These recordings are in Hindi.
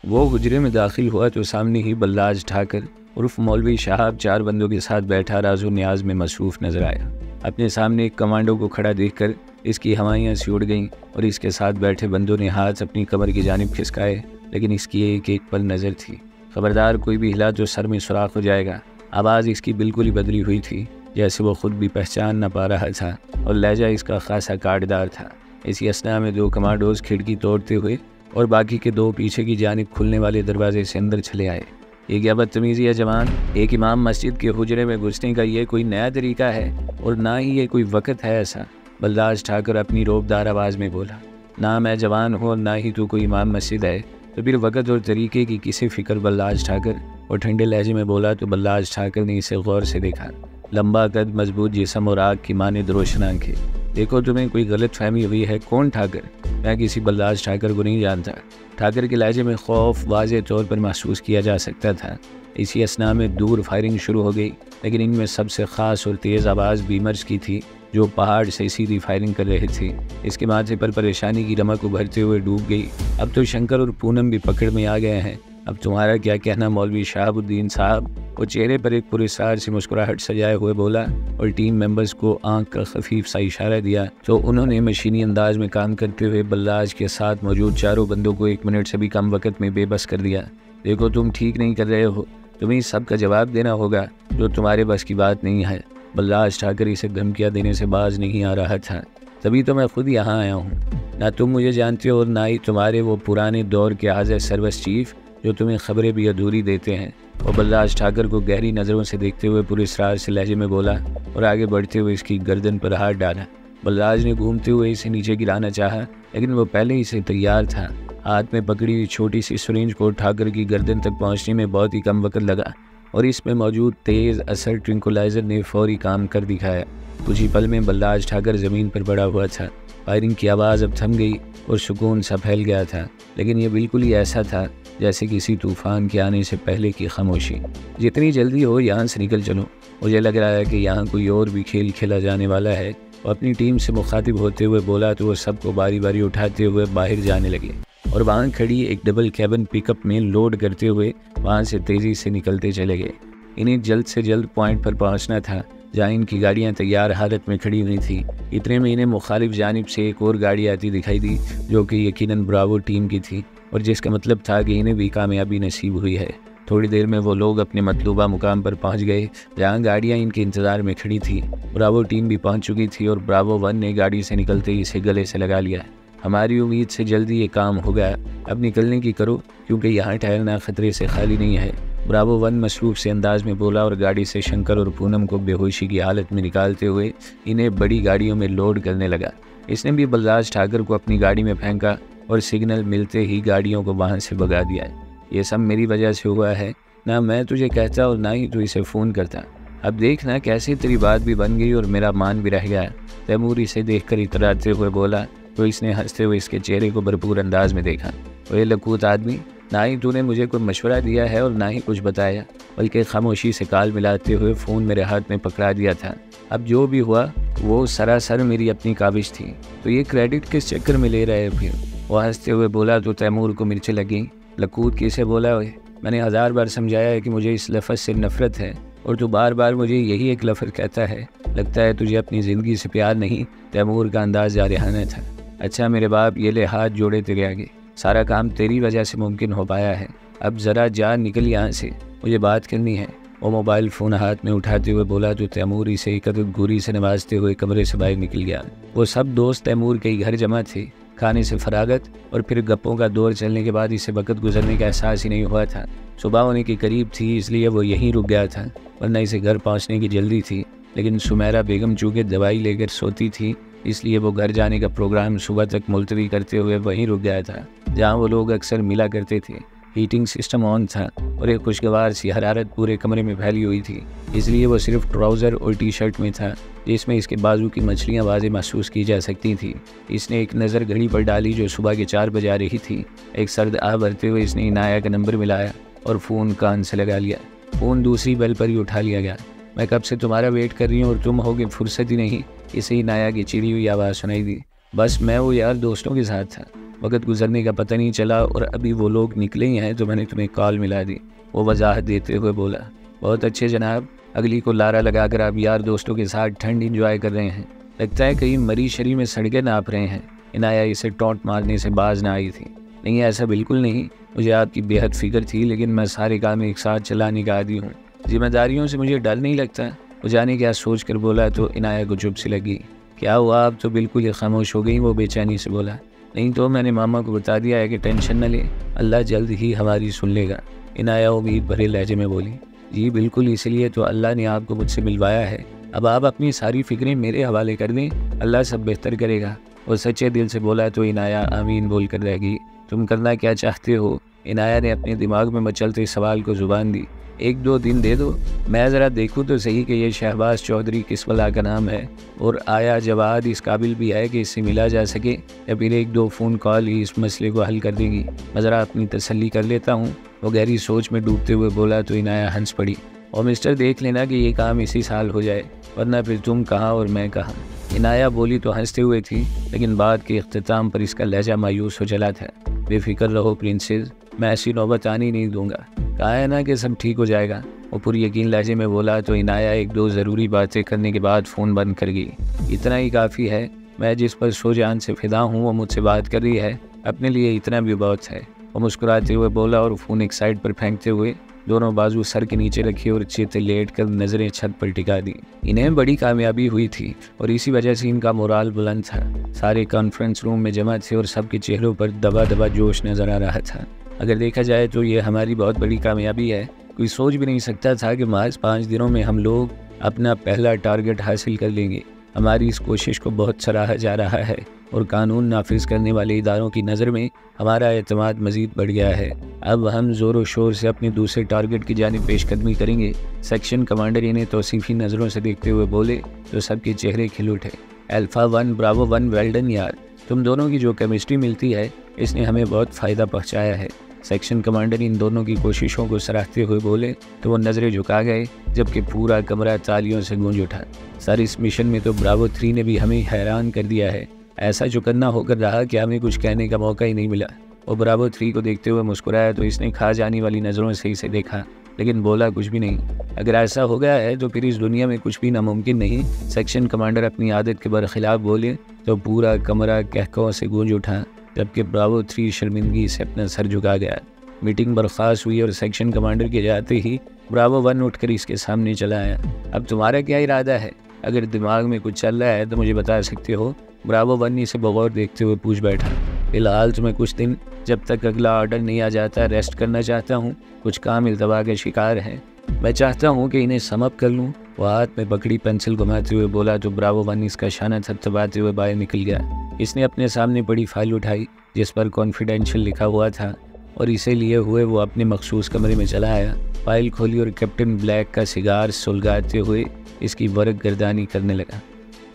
वो हुजरे में दाखिल हुआ तो सामने ही बल्लाज ठाकर उर्फ मौलवी साहब 4 बंदों के साथ बैठा राजो न्याज में मसरूफ़ नजर आया। अपने सामने एक कमांडो को खड़ा देखकर इसकी हवाइयाँ सी उड़ गईं और इसके साथ बैठे बंदों ने हाथ अपनी कमर की जानिब खिसकाए, लेकिन इसकी एक एक पर नज़र थी। खबरदार कोई भी हिला तो सर में सुराख हो जाएगा। आवाज़ इसकी बिल्कुल ही बदली हुई थी, जैसे वो खुद भी पहचान न पा रहा था, और लहजा इसका खासा काटदार था। इसी असना में 2 कमांडोज खिड़की तोड़ते हुए और बाकी के 2 पीछे की जानिब खुलने वाले दरवाजे से अंदर चले आए। ये क्या बदतमीज़ी है जवान, एक इमाम मस्जिद के हुजरे में घुसने का ये कोई नया तरीका है और ना ही ये कोई वक़्त है ऐसा। बल्लाज ठाकर अपनी रोबदार आवाज़ में बोला, ना मैं जवान हूँ और ना ही तू कोई इमाम मस्जिद है, तो फिर वक़्त और तरीके की किसी फ़िक्र। बल्लाज ठाकर और ठंडे लहजे में बोला तो बल्लाज ठाकर ने इसे गौर से देखा। लंबा कद, मजबूत जिस्म और आग की मानिंद रोशन आंखें। देखो तुम्हें कोई गलत फहमी हुई है। कौन ठाकर? मैं किसी बल्लाज ठाकर को नहीं जानता। ठाकर के लहजे में खौफ वाज़े तौर पर महसूस किया जा सकता था। इसी असना में दूर फायरिंग शुरू हो गई, लेकिन इनमें सबसे ख़ास और तेज़ आवाज़ बीमर्स की थी, जो पहाड़ से सीधी फायरिंग कर रहे थे। इसके माथे पर परेशानी की रमक उभरते हुए डूब गई। अब तो शंकर और पूनम भी पकड़ में आ गए हैं। अब तुम्हारा क्या कहना मौलवी शहाबुद्दीन साहब? वो चेहरे पर एक पुरस्कार से मुस्कुराहट सजाए हुए बोला और टीम मेंबर्स को आंख का खफीफ सा इशारा दिया तो उन्होंने मशीनी अंदाज में काम करते हुए बल्लाज के साथ मौजूद 4 बंदों को 1 मिनट से भी कम वक्त में बेबस कर दिया। देखो तुम ठीक नहीं कर रहे हो, तुम्हें सब का जवाब देना होगा, जो तुम्हारे बस की बात नहीं है। बल्लाज ठाकर इसे धमकियाँ देने से बाज नहीं आ रहा था। तभी तो मैं खुद यहाँ आया हूँ। ना तुम मुझे जानते हो और ना ही तुम्हारे वो पुराने दौर के हाज़िर सर्विस चीफ जो तुम्हें खबरें भी अधूरी देते हैं। और बल्लाज ठाकर को गहरी नज़रों से देखते हुए पूरे इसरार से लहजे में बोला और आगे बढ़ते हुए इसकी गर्दन पर हाथ डाला। बल्लाज ने घूमते हुए इसे नीचे गिराना चाहा, लेकिन वो पहले ही से तैयार था। हाथ में पकड़ी हुई छोटी सी सिरिंज को ठाकर की गर्दन तक पहुँचने में बहुत ही कम वक्त लगा और इसमें मौजूद तेज़ असर ट्रिंकुलाइज़र ने फौरी काम कर दिखाया। कुछ ही पल में बल्लाज ठाकर ज़मीन पर पड़ा हुआ था। फायरिंग की आवाज़ अब थम गई और सुकून सा फैल गया था, लेकिन यह बिल्कुल ही ऐसा था जैसे किसी तूफ़ान के आने से पहले की खामोशी। जितनी जल्दी हो यहाँ से निकल चलो, मुझे लग रहा है कि यहाँ कोई और भी खेल खेला जाने वाला है। और अपनी टीम से मुखातिब होते हुए बोला तो वो सबको बारी बारी उठाते हुए बाहर जाने लगे और वहाँ खड़ी एक डबल कैबिन पिकअप में लोड करते हुए वहाँ से तेज़ी से निकलते चले गए। इन्हें जल्द से जल्द पॉइंट पर पहुँचना था जहाँ इनकी गाड़ियाँ तैयार हालत में खड़ी हुई थी। इतने में इन्हें मुखालिफ जानिब से एक और गाड़ी आती दिखाई दी, जो कि यकीनन ब्रावो टीम की थी और जिसका मतलब था कि इन्हें भी कामयाबी नसीब हुई है। थोड़ी देर में वो लोग अपने मतलूबा मुकाम पर पहुंच गए, जहां गाड़ियां इनके इंतज़ार में खड़ी थी। ब्रावो टीम भी पहुंच चुकी थी और ब्रावो 1 ने गाड़ी से निकलते ही इसे गले से लगा लिया। हमारी उम्मीद से जल्दी ये काम हो गया, अब निकलने की करो, क्योंकि यहाँ ठहरना खतरे से खाली नहीं है। ब्रावो 1 मसरूफ़ से अंदाज में बोला और गाड़ी से शंकर और पूनम को बेहोशी की हालत में निकालते हुए इन्हें बड़ी गाड़ियों में लोड करने लगा। इसने भी बल्लाज ठाकर को अपनी गाड़ी में फेंका और सिग्नल मिलते ही गाड़ियों को वहाँ से भगा दिया। ये सब मेरी वजह से हुआ है, ना मैं तुझे कहता और ना ही तू इसे फ़ोन करता। अब देखना कैसे तेरी बात भी बन गई और मेरा मान भी रह गया। तैमूर इसे देखकर इतराते हुए बोला तो इसने हंसते हुए इसके चेहरे को भरपूर अंदाज में देखा। ओए लकूत आदमी, ना ही तूने मुझे कोई मशवरा दिया है और ना ही कुछ बताया, बल्कि खामोशी से काल मिलाते हुए फ़ोन मेरे हाथ में पकड़ा दिया था। अब जो भी हुआ वो सरासर मेरी अपनी काबिश थी, तो ये क्रेडिट किस चक्कर में ले रहे फिर? वो हंसते हुए बोला तो तैमूर को मिर्चें लगीं। लकूत किसे बोला हुए? मैंने 1000 बार समझाया है कि मुझे इस लफ्ज़ से नफ़रत है और तू बार बार मुझे यही एक लफ्ज़ कहता है। लगता है तुझे अपनी ज़िंदगी से प्यार नहीं। तैमूर का अंदाज़ जारहाना था। अच्छा मेरे बाप, ये ले हाथ जोड़े तेरे आगे, सारा काम तेरी वजह से मुमकिन हो पाया है। अब ज़रा जा निकल यहाँ से, मुझे बात करनी है। वो मोबाइल फ़ोन हाथ में उठाते हुए बोला तो तैमूर इसे एक गुरी से नवाजते हुए कमरे से बाहर निकल गया। वो सब दोस्त तैमूर के घर जमा थे। खाने से फरागत और फिर गप्पों का दौर चलने के बाद इसे वक्त गुजरने का एहसास ही नहीं हुआ था। सुबह होने के करीब थी, इसलिए वो यहीं रुक गया था, वरना इसे घर पहुंचने की जल्दी थी। लेकिन सुमेरा बेगम चूँकि दवाई लेकर सोती थी, इसलिए वो घर जाने का प्रोग्राम सुबह तक मुलतवी करते हुए वहीं रुक गया था, जहाँ वो लोग अक्सर मिला करते थे। हीटिंग सिस्टम ऑन था और एक खुशगवार सी हरारत पूरे कमरे में फैली हुई थी, इसलिए वो सिर्फ ट्राउज़र और टी शर्ट में था, जिसमें इसके बाजू की मछलियाँ वाज़े महसूस की जा सकती थी। इसने एक नज़र घड़ी पर डाली जो सुबह के 4 बजे आ रही थी। एक सर्द आह भरते हुए इसने इनाया का नंबर मिलाया और फ़ोन कान से लगा लिया। फ़ोन दूसरी बेल पर ही उठा लिया गया। मैं कब से तुम्हारा वेट कर रही हूँ और तुम होगे फुर्सत ही नहीं, इसे इनाया की चिड़ी हुई आवाज़ सुनाई दी। बस मैं वो यार दोस्तों के साथ था। वक्त गुजरने का पता नहीं चला और अभी वो लोग निकले ही हैं तो मैंने तुम्हें कॉल मिला दी। वो वजाहत देते हुए बोला, बहुत अच्छे जनाब, अगली को लारा लगाकर आप यार दोस्तों के साथ ठंड इंजॉय कर रहे हैं। लगता है कहीं मरी शरी में सड़कें नाप रहे हैं। इनाया इसे टॉन्ट मारने से बाज ना आई थी। नहीं, ऐसा बिल्कुल नहीं, मुझे आपकी बेहद फिक्र थी, लेकिन मैं सारे काम एक साथ चलाने का आदी हूँ। जिम्मेदारियों से मुझे डर नहीं लगता। वो जाने क्या सोच कर बोला तो इनाया को चुप सी लगी। क्या हुआ? आप तो बिल्कुल ही खामोश हो गई। वो बेचैनी से बोला, नहीं तो मैंने मामा को बता दिया है कि टेंशन न ले, अल्लाह जल्द ही हमारी सुन लेगा। इनाया उम्मीद भरे लहजे में बोली, जी बिल्कुल, इसलिए तो अल्लाह ने आपको मुझसे मिलवाया है। अब आप अपनी सारी फिक्रें मेरे हवाले कर दें, अल्लाह सब बेहतर करेगा। वो सच्चे दिल से बोला तो इनाया आमीन बोल कर रह गई। तुम करना क्या चाहते हो? इनाया ने अपने दिमाग में मचलते सवाल को जुबान दी। 1-2 दिन दे दो, मैं ज़रा देखूँ तो सही कि ये शहबाज चौधरी किस बला का नाम है, और आया जवाद इस काबिल भी है कि इससे मिला जा सके, या फिर 1-2 फ़ोन कॉल ही इस मसले को हल कर देंगी। मैं ज़रा अपनी तसल्ली कर लेता हूँ। वो गहरी सोच में डूबते हुए बोला तो इनाया हंस पड़ी। और मिस्टर, देख लेना कि ये काम इसी साल हो जाए, वरना फिर तुम कहाँ और मैं कहाँ। इनाया बोली तो हंसते हुए थी, लेकिन बात के इख्तिताम पर इसका लहजा मायूस हो चला था। बेफिक्र रहो प्रिंसेस, मैं ऐसी नौबत आनी नहीं दूंगा। कहा है ना कि सब ठीक हो जाएगा। वो पूरी यकीन लहजे में बोला तो इनाया 1-2 ज़रूरी बातें करने के बाद फ़ोन बंद कर गई। इतना ही काफ़ी है, मैं जिस पर सो जान से फिदा हूँ वो मुझसे बात कर रही है, अपने लिए इतना भी बहुत है। वो मुस्कुराते हुए बोला और फ़ोन एक साइड पर फेंकते हुए दोनों बाजू सर के नीचे रखी और चित लेट कर नज़रें छत पर टिका दी। इन्हें बड़ी कामयाबी हुई थी और इसी वजह से इनका मोराल बुलंद था। सारे कॉन्फ्रेंस रूम में जमा थे और सबके चेहरों पर दबा दबा जोश नज़र आ रहा था। अगर देखा जाए तो ये हमारी बहुत बड़ी कामयाबी है। कोई सोच भी नहीं सकता था कि महज 5 दिनों में हम लोग अपना पहला टारगेट हासिल कर लेंगे। हमारी इस कोशिश को बहुत सराहा जा रहा है और कानून नाफिज करने वाले इदारों की नज़र में हमारा एतमाद मज़ीद बढ़ गया है। अब हम ज़ोर व शोर से अपने दूसरे टारगेट की जानिब पेशकदमी करेंगे। सेक्शन कमांडर इन्हें तौसीफ़ी नज़रों से देखते हुए बोले तो सबके चेहरे खिल उठे। अल्फ़ा 1 ब्रावो 1, वेल डन यार, तुम दोनों की जो केमिस्ट्री मिलती है इसने हमें बहुत फ़ायदा पहुँचाया है। सेक्शन कमांडर इन दोनों की कोशिशों को सराहते हुए बोले तो वो नज़रें झुका गए, जबकि पूरा कमरा तालियों से गूंज उठा। सर, इस मिशन में तो ब्रावो 3 ने भी हमें हैरान कर दिया है। ऐसा चौकन्ना होकर रहा कि हमें कुछ कहने का मौका ही नहीं मिला। वो ब्रावो 3 को देखते हुए मुस्कुराया तो इसने खा जाने वाली नज़रों से इसे देखा, लेकिन बोला कुछ भी नहीं। अगर ऐसा हो गया है तो फिर इस दुनिया में कुछ भी नामुमकिन नहीं। सेक्शन कमांडर अपनी आदत के बरखिलाफ बोले तो पूरा कमरा कहकों से गूंज उठा, जबकि ब्रावो 3 शर्मिंदगी से अपना सर झुका गया। मीटिंग बर्खास्त हुई और सेक्शन कमांडर के जाते ही ब्रावो 1 उठकर इसके सामने चला आया। अब तुम्हारा क्या इरादा है? अगर दिमाग में कुछ चल रहा है तो मुझे बता सकते हो। ब्रावो 1 इसे बगौर देखते हुए पूछ बैठा। फिलहाल तुम्हें कुछ दिन, जब तक अगला ऑर्डर नहीं आ जाता, रेस्ट करना चाहता हूँ। कुछ काम इल्तवा के शिकार हैं, मैं चाहता हूँ कि इन्हें समअप कर लूँ। वह हाथ में पकड़ी पेंसिल घुमाते हुए बोला तो ब्रावो 1 इसका शाना थपथपाते हुए बाहर निकल गया। इसने अपने सामने पड़ी फाइल उठाई जिस पर कॉन्फिडेंशियल लिखा हुआ था और इसे लिए हुए वो अपने मखसूस कमरे में चला आया। फाइल खोली और कैप्टन ब्लैक का सिगार सुलगाते हुए इसकी वर्क गर्दानी करने लगा।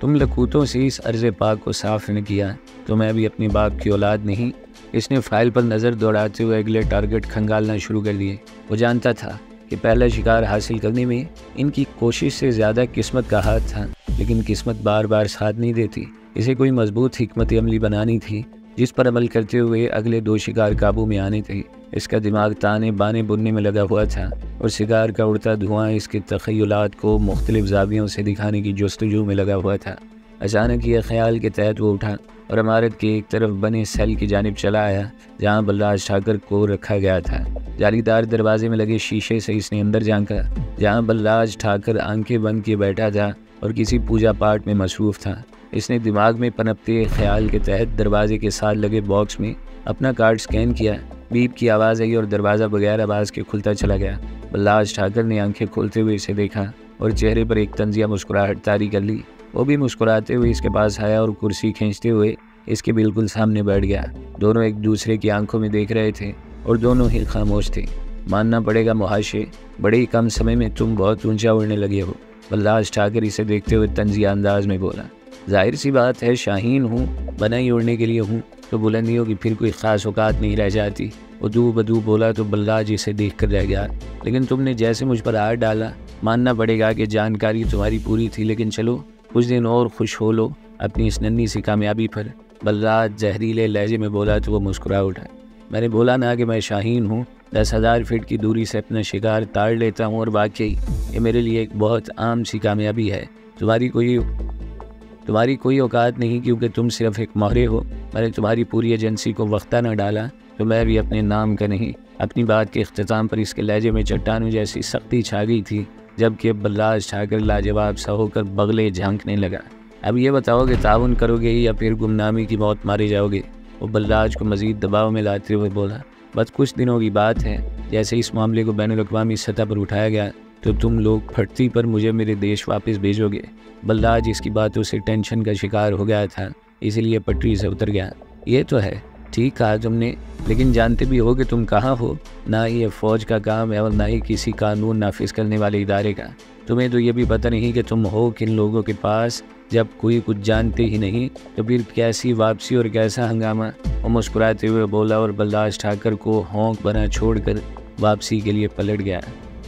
तुम लकूतों से इस अर्ज़ पाक को साफ न किया तो मैं भी अपने बाप की औलाद नहीं। इसने फाइल पर नज़र दौड़ाते हुए अगले टारगेट खंगालना शुरू कर दिए। वो जानता था कि पहला शिकार हासिल करने में इनकी कोशिश से ज़्यादा किस्मत का हाथ था, लेकिन किस्मत बार बार साथ नहीं देती। इसे कोई मजबूत हिकमत अमली बनानी थी जिस पर अमल करते हुए अगले 2 शिकार काबू में आने थे। इसका दिमाग ताने बाने बुनने में लगा हुआ था और शिकार का उड़ता धुआं इसके तख़य्युलात को मुख्तलिफ ज़ावियों से दिखाने की जस्तजू में लगा हुआ था। अचानक यह ख्याल के तहत वो उठा और इमारत के एक तरफ बने सेल की जानिब चला आया जहाँ बल्लाज ठाकर को रखा गया था। जालीदार दरवाजे में लगे शीशे से इसने अंदर झांका जहाँ बल्लाज ठाकर आंखें बंद किए बैठा था और किसी पूजा पाठ में मसरूफ़ था। इसने दिमाग में पनपते ख्याल के तहत दरवाजे के साथ लगे बॉक्स में अपना कार्ड स्कैन किया। बीप की आवाज़ आई और दरवाज़ा बगैर आवाज़ के खुलता चला गया। बल्लाज ठाकर ने आंखें खोलते हुए इसे देखा और चेहरे पर एक तंजिया मुस्कुराहट तारी कर ली। वो भी मुस्कुराते हुए इसके पास आया और कुर्सी खींचते हुए इसके बिल्कुल सामने बैठ गया। दोनों एक दूसरे की आंखों में देख रहे थे और दोनों ही खामोश थे। मानना पड़ेगा मुहाशे, बड़े ही कम समय में तुम बहुत ऊंचा उड़ने लगे हो। बल्लाज ठाकर इसे देखते हुए तंजिया अंदाज में बोला। जाहिर सी बात है, शाहीन हूँ, बना ही उड़ने के लिए हूँ तो बुलंदियों की फिर कोई ख़ास औकात नहीं रह जाती। उदू बदू बोला तो बल्लाज इसे देख कर रह गया। लेकिन तुमने जैसे मुझ पर हाथ डाला, मानना पड़ेगा कि जानकारी तुम्हारी पूरी थी। लेकिन चलो कुछ दिन और खुश हो लो अपनी इस नन्ही सी कामयाबी पर। बलराज जहरीले लहजे में बोला तो वो मुस्कुरा उठा। मैंने बोला ना कि मैं शाहीन हूँ, 10,000 फीट की दूरी से अपना शिकार ताड़ लेता हूँ और वाकई ये मेरे लिए एक बहुत आम सी कामयाबी है। तुम्हारी कोई औकात नहीं, क्योंकि तुम सिर्फ एक मोहरे हो। मैंने तुम्हारी पूरी एजेंसी को वक्ता न डाला तो मैं भी अपने नाम का नहीं। अपनी बात के इख्तिताम पर इसके लहजे में चट्टानों जैसी सख्ती छा गई थी, जबकि अब बलराज ठाकर लाजवाब सा होकर बगले झांकने लगा। अब ये बताओ कि ताउन करोगे या फिर गुमनामी की मौत मारे जाओगे? वो बलराज को मज़ीद दबाव में लाते हुए बोला। बस कुछ दिनों की बात है, जैसे इस मामले को बैनुल-अक़वामी सतह पर उठाया गया तो तुम लोग फटती पर मुझे मेरे देश वापस भेजोगे। बलराज इसकी बातों से टेंशन का शिकार हो गया था, इसलिए पटरी से उतर गया। ये तो है, ठीक कहा तुमने, लेकिन जानते भी हो कि तुम कहाँ हो। ना ये फ़ौज का काम है और ना ही किसी कानून नाफिज करने वाले इदारे का। तुम्हें तो ये भी पता नहीं कि तुम हो किन लोगों के पास। जब कोई कुछ जानते ही नहीं तो फिर कैसी वापसी और कैसा हंगामा। वो मुस्कुराते हुए बोला और बलराज ठाकर को होंक बना छोड़कर वापसी के लिए पलट गया।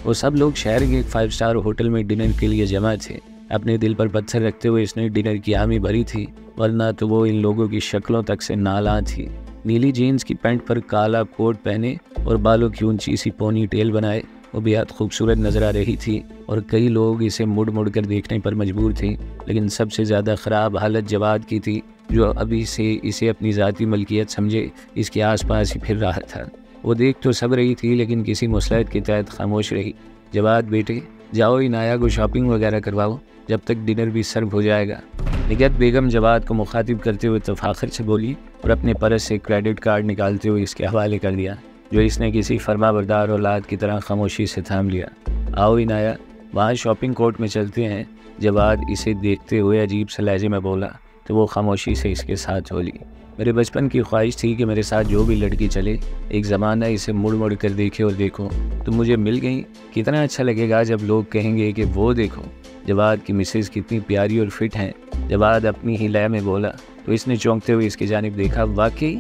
वो सब लोग शहर के एक 5 स्टार होटल में डिनर के लिए जमा थे। अपने दिल पर पत्थर रखते हुए इसने डिनर की हामी भरी थी, वरना तो वो इन लोगों की शक्लों तक से नाला थी। नीली जीन्स की पैंट पर काला कोट पहने और बालों की ऊंची सी पोनी टेल बनाए वो बेहद खूबसूरत नजर आ रही थी और कई लोग इसे मुड़ मुड़ कर देखने पर मजबूर थे। लेकिन सबसे ज़्यादा ख़राब हालत जवाद की थी, जो अभी से इसे अपनी ज़ाती मलकियत समझे इसके आसपास ही फिर रहा था। वो देख तो सब रही थी, लेकिन किसी मुसलहत के तहत खामोश रही। जवाद बेटे, जाओ इनाया को शॉपिंग वगैरह करवाओ, जब तक डिनर भी सर्व हो जाएगा। निगहत बेगम जवाद को मुखातिब करते हुए तफाखर से बोली और अपने पर्स से क्रेडिट कार्ड निकालते हुए इसके हवाले कर दिया, जो इसने किसी फरमाबरदार औलाद की तरह खामोशी से थाम लिया। आओ इनाया, वहाँ शॉपिंग कोर्ट में चलते हैं। जवाद इसे देखते हुए अजीब से लहजे में बोला तो वो खामोशी से इसके साथ हो ली। मेरे बचपन की ख्वाहिश थी कि मेरे साथ जो भी लड़की चले, एक ज़माना इसे मुड़ मुड़ कर देखे और देखो। तुम मुझे मिल गई, कितना अच्छा लगेगा जब लोग कहेंगे कि वो देखो जवाद की मिसेज़ कितनी प्यारी और फिट हैं। जवाद अपनी ही लय में बोला तो इसने चौंकते हुए इसकी जानिब देखा। वाकई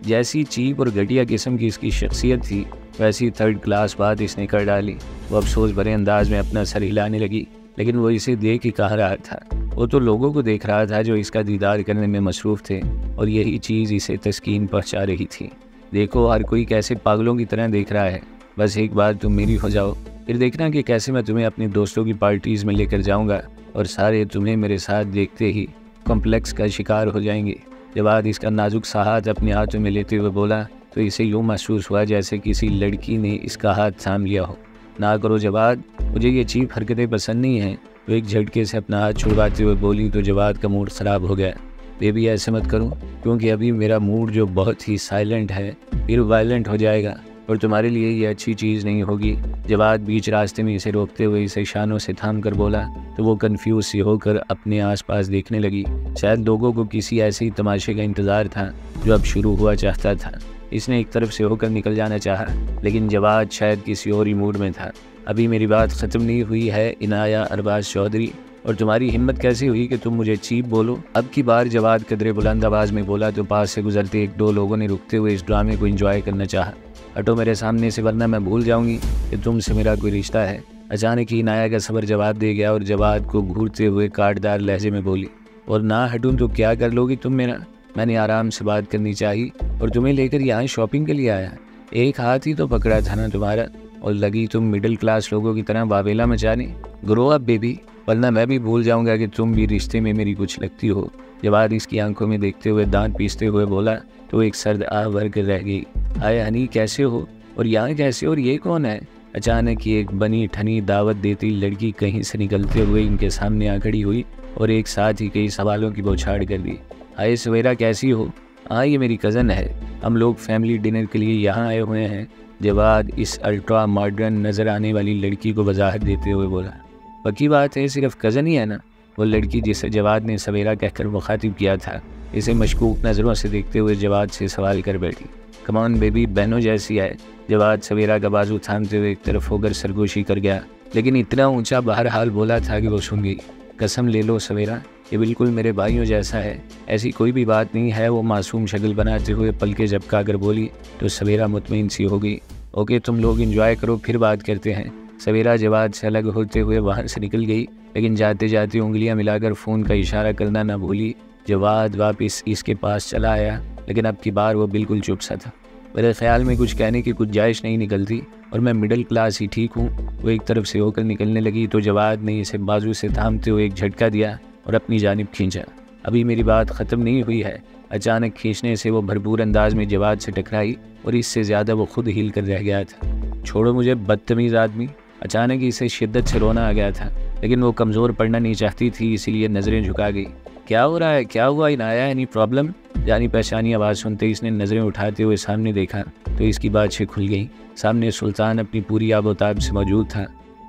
जैसी चीप और घटिया किस्म की इसकी शख्सियत थी, वैसी 3rd क्लास बात इसने कर डाली। वो अफसोस भरे अंदाज में अपना सर हिलाने लगी, लेकिन वो इसे देख ही कह रहा था। वो तो लोगों को देख रहा था जो इसका दीदार करने में मसरूफ़ थे, और यही चीज़ इसे तस्कीन पहुंचा रही थी। देखो हर कोई कैसे पागलों की तरह देख रहा है, बस एक बार तुम मेरी हो जाओ, फिर देखना कि कैसे मैं तुम्हें अपने दोस्तों की पार्टीज़ में लेकर जाऊँगा और सारे तुम्हें मेरे साथ देखते ही कॉम्प्लेक्स का शिकार हो जाएंगे। जवाद इसका नाजुक सा हाथ अपने हाथों में लेते हुए बोला तो इसे यूँ महसूस हुआ जैसे किसी लड़की ने इसका हाथ थाम लिया हो। ना करो जवाद, मुझे ये चीप हरकतें पसंद नहीं हैं। तो एक झटके से अपना हाथ छुड़वाते हुए बोली तो जवाद का मूड ख़राब हो गया। बेबी ऐसे मत करो, क्योंकि अभी मेरा मूड जो बहुत ही साइलेंट है फिर वायलेंट हो जाएगा और तुम्हारे लिए ये अच्छी चीज़ नहीं होगी। जवाद बीच रास्ते में इसे रोकते हुए इसे इशारों से थाम कर बोला तो वो कन्फ्यूज सी होकर अपने आसपास देखने लगी। शायद लोगों को किसी ऐसे ही तमाशे का इंतज़ार था जो अब शुरू हुआ चाहता था। इसने एक तरफ से होकर निकल जाना चाहा, लेकिन जवाद शायद किसी और ही मूड में था। अभी मेरी बात ख़त्म नहीं हुई है इनाया अरबाज चौधरी, और तुम्हारी हिम्मत कैसे हुई कि तुम मुझे चीप बोलो? अब की बार जवाद कदरे बुलंद आवाज़ में बोला तो पास से गुजरते 1-2 लोगों ने रुकते हुए इस ड्रामे को एंजॉय करना चाहा। हटो मेरे सामने से, वरना मैं भूल जाऊंगी कि तुमसे मेरा कोई रिश्ता है। अचानक ही इनाया का सबर जवाब दे गया और जवाद को घूरते हुए काटदार लहजे में बोली, और ना हटूं तो क्या कर लोगी तुम मेरा? मैंने आराम से बात करनी चाहिए और तुम्हें लेकर यहाँ शॉपिंग के लिए आया। एक हाथ ही तो पकड़ा था ना तुम्हारा, और लगी तुम मिडिल क्लास लोगों की तरह वावेला मचाने। ग्रो अप बेबी, वरना मैं भी भूल जाऊंगा कि तुम भी रिश्ते में मेरी कुछ लगती हो। जवाद इसकी आंखों में देखते हुए दांत पीसते हुए बोला तो एक सर्द आह भर कर रह गई। हाय हनी, कैसे हो? और यहाँ कैसे? और ये कौन है? अचानक ही एक बनी ठनी दावत देती लड़की कहीं से निकलते हुए इनके सामने आ खड़ी हुई और एक साथ ही कई सवालों की बौछार कर दी। हाय सवेरा, कैसी हो? हाँ, ये मेरी कज़न है, हम लोग फैमिली डिनर के लिए यहाँ आए हुए हैं। जवाद इस अल्ट्रा मॉडर्न नज़र आने वाली लड़की को वजाहत देते हुए बोला। पक्की बात है, सिर्फ कज़न ही है ना? वो लड़की जिसे जवाद ने सवेरा कहकर मुखातिब किया था, इसे मशकूक नज़रों से देखते हुए जवाद से सवाल कर बैठी। कमान बेबी, बहनों जैसी है। जवाद सवेरा का बाजू थामते हुए एक तरफ होकर सरगोशी कर गया, लेकिन इतना ऊंचा बहरहाल बोला था कि वो सुन गई। कसम ले लो सवेरा, ये बिल्कुल मेरे भाइयों जैसा है, ऐसी कोई भी बात नहीं है। वो मासूम शक्ल बनाते हुए पलके झपका कर बोली तो सवेरा मुतमईन सी हो गई। ओके, तुम लोग एंजॉय करो, फिर बात करते हैं। सवेरा जवाद से अलग होते हुए वहाँ से निकल गई, लेकिन जाते जाते उंगलियां मिलाकर फ़ोन का इशारा करना ना भूली जवाद वापस इसके पास चला आया, लेकिन अब की बार वो बिल्कुल चुप सा था। मेरे ख्याल में कुछ कहने की गुंजाइश नहीं निकलती और मैं मिडिल क्लास ही ठीक हूँ। वो एक तरफ से होकर निकलने लगी तो जवाद ने इसे बाजू से थामते हुए एक झटका दिया और अपनी जानिब खींचा। अभी मेरी बात ख़त्म नहीं हुई है, अचानक खींचने से वो भरपूर अंदाज में जवाद से टकराई और इससे ज़्यादा वो खुद हिल कर रह गया था। छोड़ो मुझे बदतमीज़ आदमी। अचानक इसे शिद्दत से रोना आ गया था, लेकिन वो कमज़ोर पड़ना नहीं चाहती थी, इसीलिए नज़रें झुका गई। क्या हो रहा है, क्या हुआ इनाया, एनी प्रॉब्लम? जानी पहचानी आवाज़ सुनते इसने नज़रें उठाते हुए सामने देखा तो इसकी बातें खुल गई। सामने सुल्तान अपनी पूरी आबोताब से मौजूद था।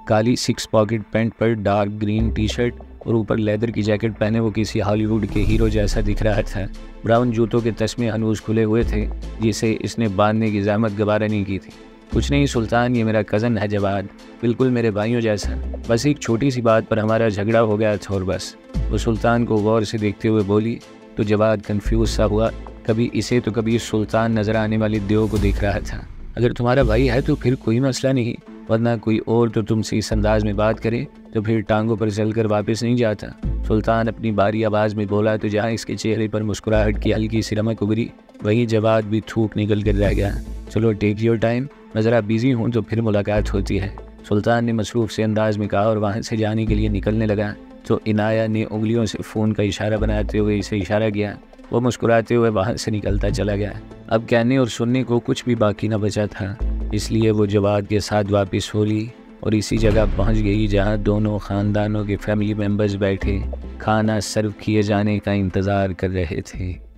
काली 6 पॉकेट पैंट पर डार्क ग्रीन टी शर्ट और ऊपर लेदर की जैकेट पहने वो किसी हॉलीवुड के हीरो जैसा दिख रहा था। ब्राउन जूतों के तस्मे हनूज खुले हुए थे, जिसे इसने बांधने की ज़हमत गवारा नहीं की थी। कुछ नहीं सुल्तान, ये मेरा कज़न है जवाद, बिल्कुल मेरे भाइयों जैसा। बस एक छोटी सी बात पर हमारा झगड़ा हो गया था और बस। वो सुल्तान को गौर से देखते हुए बोली तो जवाद कंफ्यूज सा हुआ। कभी इसे तो कभी सुल्तान नज़र आने वाली देव को देख रहा था। अगर तुम्हारा भाई है तो फिर कोई मसला नहीं, वरना कोई और तो तुमसे इस अंदाज में बात करे तो फिर टांगों पर चलकर वापस नहीं जाता। सुल्तान अपनी बारी आवाज़ में बोला तो जहाँ इसके चेहरे पर मुस्कुराहट की हल्की सी रमक उभरी, वहीं जवाद भी थूक निकल कर रह गया। चलो टेक योर टाइम, मैं ज़रा बिजी हूँ तो फिर मुलाकात होती है, सुल्तान ने मसरूफ़ से अंदाज में कहा और वहाँ से जाने के लिए निकलने लगा तो इनाया ने उंगलियों से फ़ोन का इशारा बनाते हुए इसे इशारा किया। वो मुस्कुराते हुए वहाँ से निकलता चला गया। अब कहने और सुनने को कुछ भी बाकी न बचा था, इसलिए वो जवाद के साथ वापस हो ली और इसी जगह पहुँच गई जहाँ दोनों ख़ानदानों के फैमिली मेम्बर्स बैठे खाना सर्व किए जाने का इंतज़ार कर रहे थे।